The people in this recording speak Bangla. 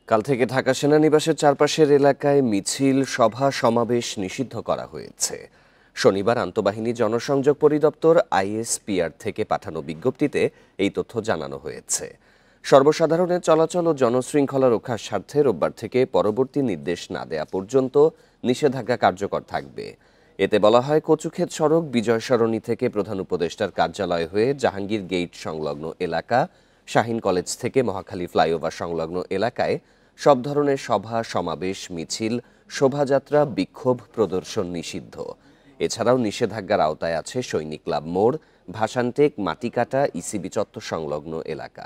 কাল থেকে ঢাকা সেনানিবাসের চারপাশের এলাকায় মিছিল, সভা, সমাবেশ নিষিদ্ধ করা হয়েছে। শনিবার আন্তঃবাহিনী জনসংযোগ পরিদপ্তর আইএসপিআর থেকে পাঠানো বিজ্ঞপ্তিতে এই তথ্য জানানো হয়েছে। সর্বসাধারণের চলাচল ও জনশৃঙ্খলা রক্ষার স্বার্থে রোববার থেকে পরবর্তী নির্দেশ না দেয়া পর্যন্ত নিষেধাজ্ঞা কার্যকর থাকবে। এতে বলা হয়, কচুক্ষেত সড়ক, বিজয় সরণি থেকে প্রধান উপদেষ্টার কার্যালয় হয়ে জাহাঙ্গীর গেট সংলগ্ন এলাকা, শাহীন কলেজ থেকে মহাখালী ফ্লাইওভার সংলগ্ন এলাকায় সব ধরনের সভা, সমাবেশ, মিছিল, শোভাযাত্রা, বিক্ষোভ প্রদর্শন নিষিদ্ধ। এছাড়াও নিষেধাজ্ঞার আওতায় আছে সৈনিক ক্লাব মোড়, ভাসানটেক, মাটিকাটা, ইসিবি চত্বর সংলগ্ন এলাকা।